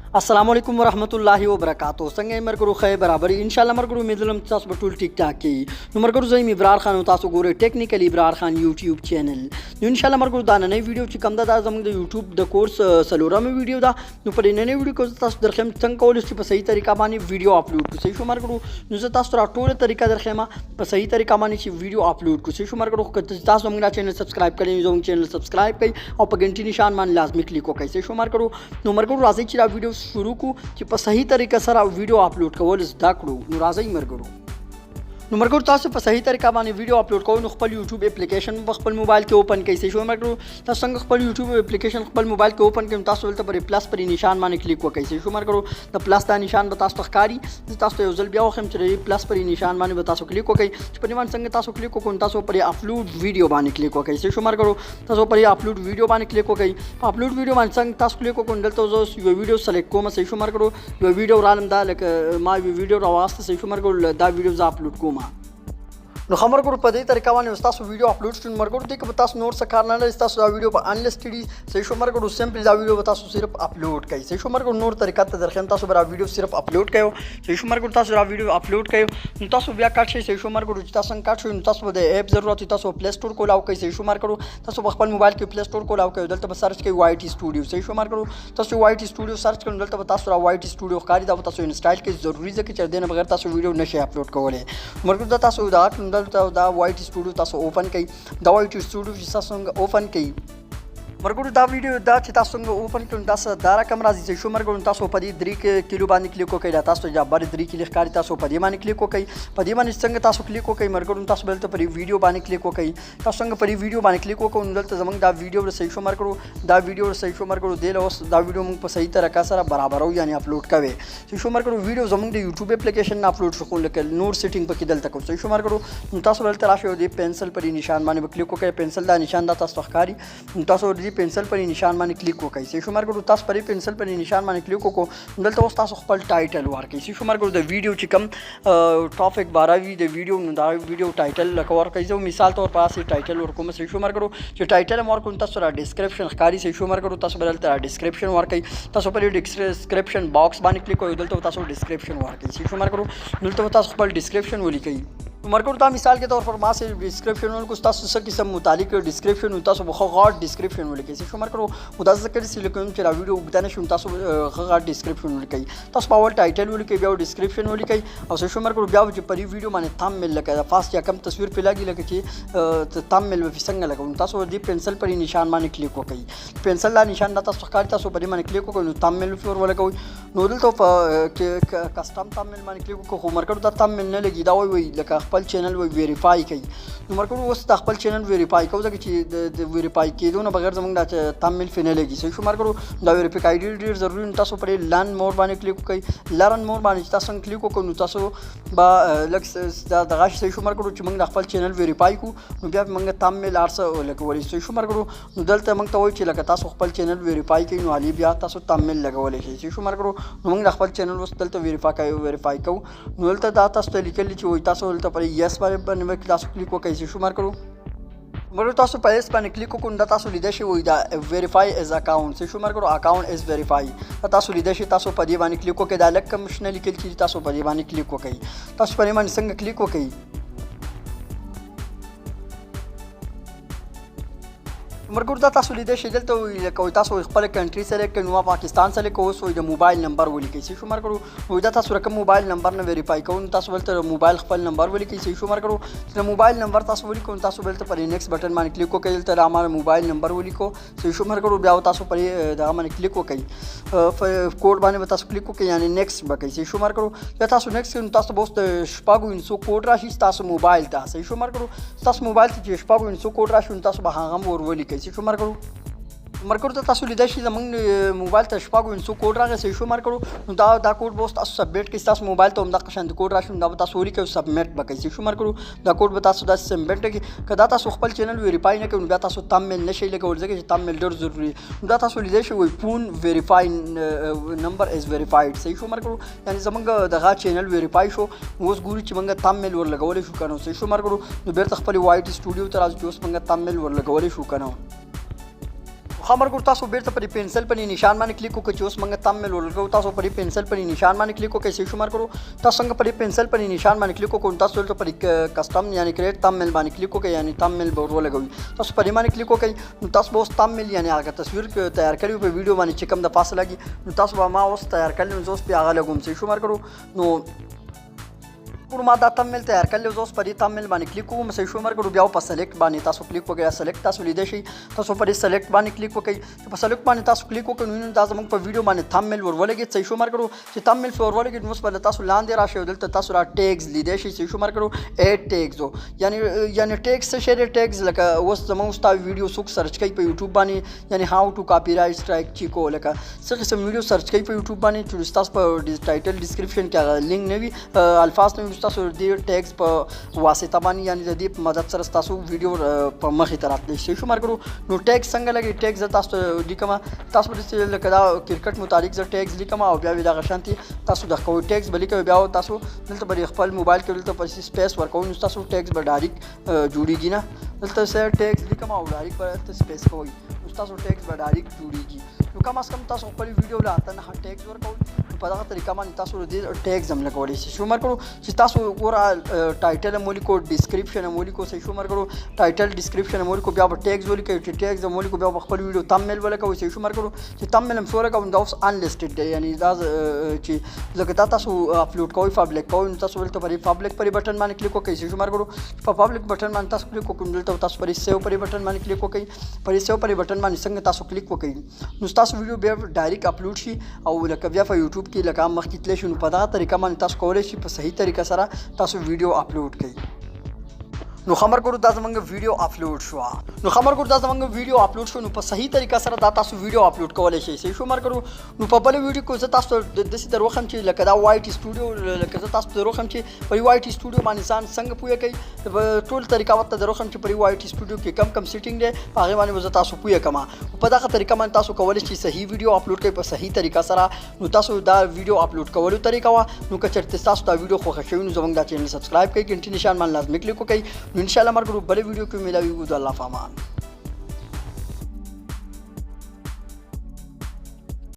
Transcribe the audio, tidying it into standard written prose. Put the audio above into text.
अस्सलाम वालेकुम वरहमतुल्लाहि वबरकातुहू संगे मरगरू खै बराबर इंशाल्लाह मरगरू मेदलम तासु बटुल ठीक ठाक की नु मरगरू जइम इब्रार खान तासु गोरे टेक्निकल इब्रार खान यूट्यूब चैनल नु इंशाल्लाह मरगरू दा नई वीडियो ची कम दा जम the YouTube the course Salora में वीडियो दा नु पर नई वीडियो को तासु दरखम संग कोल ची पे सही तरीका बानी वीडियो अपलोड को सही शो मरगरू नु से तासु टोल तरीका दरखमा पे सही तरीका बानी ची वीडियो अपलोड को सही शो मरगरू तासु मेरा चैनल सब्सक्राइब करें जो चैनल सब्सक्राइब कई और पे घंटी निशान मान लाजमी क्लिक को कैसे शो मरगरू नु मरगरू राजी ची वीडियो शुरू को कि पे सही तरीका सर वीडियो अपलोड कवल ज़दा करो नु राज़ी मरगरू नु मरगरू तासु पे सही तरीका बानी वीडियो अपलोड को नु खपल यूट्यूब एप्लीकेशन खपल मोबाइल के ओपन कैसे शो मरगरू तासु संग खपल यूट्यूब एप्लीकेशन खपल मोबाइल के ओपन के तासु वलते पर प्लस पर निशान माने क्लिक को कैसे शो मरगरू द प्लस दा निशान बतास तो कारी तासु योजल बिया खम चरे प्लस पर निशान माने बतासु क्लिक को कई परिमाण संग तासु क्लिक को तासु पर अपलोड वीडियो बानी क्लिक को कैसे शो मरगरू तासु पर अपलोड वीडियो बानी क्लिक को कई अपलोड वीडियो मान संग तासु क्लिक को डल तो जो वीडियो सेलेक्ट को म सही शो मरगरू यो वीडियो रालम दा लक मा वीडियो रवास्त सही शो मरगरू दा वीडियो जा अपलोड को मा नो खबर को पदे तरीका वाले तासु वीडियो अपलोड स्टून मरगो देख बतासु नोट सकार ना तासु वीडियो पर अनलिस्टेड सही शो मरगो सिंपल दा वीडियो बतासु सिर्फ अपलोड कई सही शो मरगो नोट तरीका त दरखन तासु बरा वीडियो सिर्फ अपलोड कयो सही शो मरगो तासु वीडियो अपलोड कयो तासु बिया काट सही शो मरगो तासु काट सही तासु दे ऐप जरूरत तासु प्ले स्टोर को लाओ कई सही शो मरगो तासु खपल मोबाइल के प्ले स्टोर को लाओ कयो दलत सर्च के वाईटी स्टूडियो सही शो मरगो तासु वाईटी स्टूडियो सर्च कर दलत तासु वाईटी स्टूडियो कारी दा तासु इंस्टॉल के जरूरी है कि चर देना बगैर तासु वीडियो नशे अपलोड कोले मरगो तासु दा दलत दा वाईटी स्टूडियो तासु ओपन कई द वाईटी स्टूडियो तासु ओपन कई मरगुड़ दा वीडियो दा तासु ओपन कर दास दारा कमरा जी शो मरगुड़ तासु पदी 3 किलो बानी क्लिक को कई तासु जा बारी 3 किलो कारी तासु पदी मानी क्लिक को कई पदी मानी संग तासु क्लिक को कई मरगुड़ तासु बेल तो परी वीडियो बानी क्लिक को कई तासु संग परी वीडियो बानी क्लिक को उंदल तो जमंग दा वीडियो सही शो मरगुड़ दा वीडियो सही शो मरगुड़ दे लो दा वीडियो मुंग पर सही तरह का सारा बराबर हो यानी अपलोड कवे सही शो मरगुड़ वीडियो जमंग दे यूट्यूब एप्लीकेशन ना अपलोड सको लेकिन नोट सेटिंग पर किदल तक सही शो मरगुड़ तासु बेल तराशो दे पेंसिल पर निशान माने क्लिक को कई पेंसिल दा निशान दा तासु कारी तासु दे पेंसिल पर निशान माने क्लिक को कैसे शुमार को तास पर पेंसिल पर निशान माने क्लिक को दल तो तास खपल टाइटल वार कैसे शुमार को द वीडियो चिकम टॉपिक 12वीं द वीडियो दा वीडियो टाइटल लकवर कैसे मिसाल तौर पर से टाइटल और को में शुमार करो जो टाइटल मार को तास डिस्क्रिप्शन कारी से शुमार करो तास बदल ता डिस्क्रिप्शन वार कई तास पर डिस्क्रिप्शन बॉक्स बाने क्लिक को दल तो तास डिस्क्रिप्शन वार कैसे शुमार करो दल तो तास खपल डिस्क्रिप्शन वाली कई मरगुड़ ता मिसाल के तौर पर माँ से डिस्क्रिप्शन वाले कुछ तासु से किस्म मुतालिक डिस्क्रिप्शन होता सो बहुत डिस्क्रिप्शन वाले कैसे शुमार करो मुदास कर सिलिकॉन चला वीडियो बताने शुनता सो बहुत डिस्क्रिप्शन वाले कई तास पावर टाइटल वाले कई ब्याव डिस्क्रिप्शन वाले कई और से शुमार करो ब्याव जो परी वीडियो माने थंबनेल लगा फास्ट या कम तस्वीर पे लगी लगे कि थंबनेल में फिसंग लगा उन तासो दी पेंसिल पर निशान माने क्लिक को कई पेंसिल दा निशान दा तासो कारी तासो परी माने क्लिक को थंबनेल फ्लोर वाला कोई नोदल तो कस्टम थंबनेल माने क्लिक को मरगुड़ दा थंबनेल न लगी दा वही लगा खपल चैनल वो वेरीफाई कई मरगुड़ उस खपल चैनल वेरीफाई को कि वेरीफाई के दो ना बगैर जमंग दा थंबनेल फिने लगी सही शुमार करो दा वेरीफाई आईडी जरूरी तासो पर लर्न मोर बाने क्लिक कई लर्न मोर बाने तासो क्लिक को तासो बा लक्स दा दगाश सही शुमार करो चिमंग खपल चैनल वेरीफाई को नु बिया मंग थंबनेल आरस लग वली सही शुमार करो नु दलते मंग तो वही लगा तासो खपल चैनल वेरीफाई कई नु आली बिया तासो थंबनेल लगा वली सही शुमार करो नु मंग खपल चैनल वस दलते वेरीफाई को नु दलते दा तासो लिखल ची वही तासो दलते पर यस बारे बने तासो क्लिक को कैसे शुमार करो मरो तासु पैस पाने क्लिक को कुंडा तासु लिदेशे वही दा वेरीफाई एज अकाउंट से शुमार करो अकाउंट इज वेरीफाई तासु लिदेशे तासु पदी बाने क्लिक को के दालक कमिश्नर लिखल की तासु पदी बाने क्लिक को कई तासु परिमाण संग क्लिक को कई मरगुड़ तासु लिदेशे दल तो कोई तासु खपल कंट्री सेलेक्ट करनुआ पाकिस्तान सेलेक्ट को सो द मोबाइल नंबर वाली कैसे शुमार करो वही तासु रकम मोबाइल नंबर न वेरीफाई को तासु बोलते मोबाइल खपल नंबर वाली कैसे शुमार करो तो मोबाइल नंबर तासु वाली को तासु बोलते पर नेक्स्ट बटन माने क्लिक को कई तो हमारा मोबाइल नंबर वाली को सही शुमार करो ब्याव तासु पर दा माने क्लिक को कई कोड बाने बतासु क्लिक को कई यानी नेक्स्ट बा कैसे शुमार करो तासु नेक्स्ट तासु बोस्त शपागु इनसो कोड राशि तासु मोबाइल ता सही शुमार करो तासु मोबाइल ती शपागु इनसो कोड राशि तासु बहागम और वाली कैसे शुमार करो मरगुड़ तो तासु लिदेशे जमंग मोबाइल तशपागु इनसो कोड रागे सही शुमार करो दा कोड बोस तासु सबमिट के तासु मोबाइल तो हमदा कशन कोड राशि दा बता सोरी के सबमिट बा कैसे शुमार करो दा कोड बता सु दा सबमिट के कदा तासु खपल चैनल वेरीफाई न के उन तासु थंबनेल नशे लगे और जगह थंबनेल डर जरूरी दा तासु लिदेशे वही phone verify number is verified सही शुमार करो यानी जमंग दा चैनल वेरीफाई शो उस गुरी चिमंग थंबनेल वर लगवले शु कनो सही शुमार करो बेर तखपल वाईटी स्टूडियो तराज जोस मंग थंबनेल वर लगवले शु कनो خبر ګور تاسو بیرته پر پنسل پر نشان باندې کلیک وکړئ چې اوس موږ تامل ولګو تاسو پر پنسل پر نشان باندې کلیک وکړئ چې شمار کړو تاسو څنګه پر پنسل پر نشان باندې کلیک وکړو تاسو ته پر کسٹم یعنی کریټ تامل باندې کلیک وکړئ یعنی تامل به ولګوي تاسو پر باندې کلیک وکړئ نو تاسو به اوس تامل یعنی هغه تصویر تیار کړی په ویډیو باندې چې کوم د پاسه لګي نو تاسو به ما اوس تیار کړل نو اوس په هغه لګوم چې شمار کړو نو ګور ما دا تامل تیار کړل اوس پر دې تامل باندې کلیک کوم چې شمار کړو بیا په سلیکټ باندې تاسو کلیک وکړئ سلیکټ تاسو لیدئ شي تاسو پر سلیکټ باندې کلیک وکړئ چې په سلیکټ باندې تاسو کلیک وکړئ نو دا زموږ په ویډیو باندې تامل ورولګي چې شمار کړو چې تامل ورولګي نو اوس په تاسو لاندې راشي دلته تاسو را ټیګز لیدئ شي چې شمار کړو اډ ټیګز یعنی ټیګز څه شی ټیګز لکه اوس زموږ ستا ویډیو څوک سرچ کوي په یوټیوب باندې یعنی هاو ټو کاپی رائټ سټرایک چیکو لکه څه قسم ویډیو سرچ کوي په یوټیوب باندې چې تاسو په ټایټل ډسکرپشن کې لینک نه وي الفاظ نه وي تاسو دې ټیګز په واسطه باندې یعنی د دې په مدد سره تاسو ویډیو په مخې ته راتلی شي شمار کړو نو ټیګز څنګه لګي ټیګز تاسو لیکم تاسو په لکه دا کرکټ متعلق ز ټیګز لیکم او بیا دا غشانتي تاسو د کوی ټیګز بلی کوي بیا تاسو دلته پر خپل موبایل کې دلته په سپیس ورکو نو تاسو ټیګز به ډایرکټ جوړیږي نه دلته سره ټیګز لیکم او ډایرکټ پر سپیس کوي تاسو ټیګز به ډایرکټ جوړیږي نو کم از کم تاسو خپل ویډیو لا ته نه ټیګز ورکو په دغه طریقه باندې تاسو د ټیګز هم لګولی شئ شمار کړو چې تاسو ګوره ټایټل هم ولیکو ډسکرپشن هم ولیکو صحیح شمار کړو ټایټل ډسکرپشن هم ولیکو بیا به ټیګز ولیکئ چې ټیګز هم ولیکو بیا به خپل ویډیو تامل ولګوئ صحیح شمار کړو چې تامل هم څو لګوئ دا اوس انلیسټډ دی یعنی دا چې لکه دا تاسو اپلوډ کوئ پبلک کوئ نو تاسو ولته پر پبلک پر بټن باندې کلیک وکړئ صحیح شمار کړو په پبلک بټن باندې تاسو کلیک وکړئ دلته تاسو پر سیو پر بټن باندې کلیک وکړئ پر سیو پر بټن باندې څنګه تاسو کلیک وکړئ نو تاسو ویډیو بیا ډایرکټ اپلوډ شي او لکه بیا په یوټیوب کې لکه مخکې تللی شي نو په دغه طریقه باندې تاسو کولی شئ په صحیح طریقه سره تاسو ویډیو اپلوډ کړئ نو خبر کړو دا زمونږ ویډیو اپلوډ شو نو خبر کړو دا زمونږ ویډیو اپلوډ شو نو په صحیح طریقه سره دا تاسو ویډیو اپلوډ کولی شئ صحیح شو مر کړو نو په بل ویډیو کې زه تاسو داسې دروخم چې لکه دا وایټ سټوډیو لکه زه تاسو دروخم چې په وایټ سټوډیو باندې ځان څنګه پوهه کوي ټول طریقه ورته دروخم چې په وایټ سټوډیو کې کم سیټینګ دی په هغه باندې زه تاسو پوهه کما په دغه طریقه باندې تاسو کولی شئ صحیح ویډیو اپلوډ کړئ په صحیح طریقه سره نو تاسو دا ویډیو اپلوډ کولو طریقه وا نو که چېرته تاسو دا ویډیو خوښه شوي نو زموږ دا چینل سبسکرایب کړئ ګنټې نشان باندې لازمي کلیک وکړئ نو ان شاء الله مرګ بل ویډیو کې ملاوي د الله فامان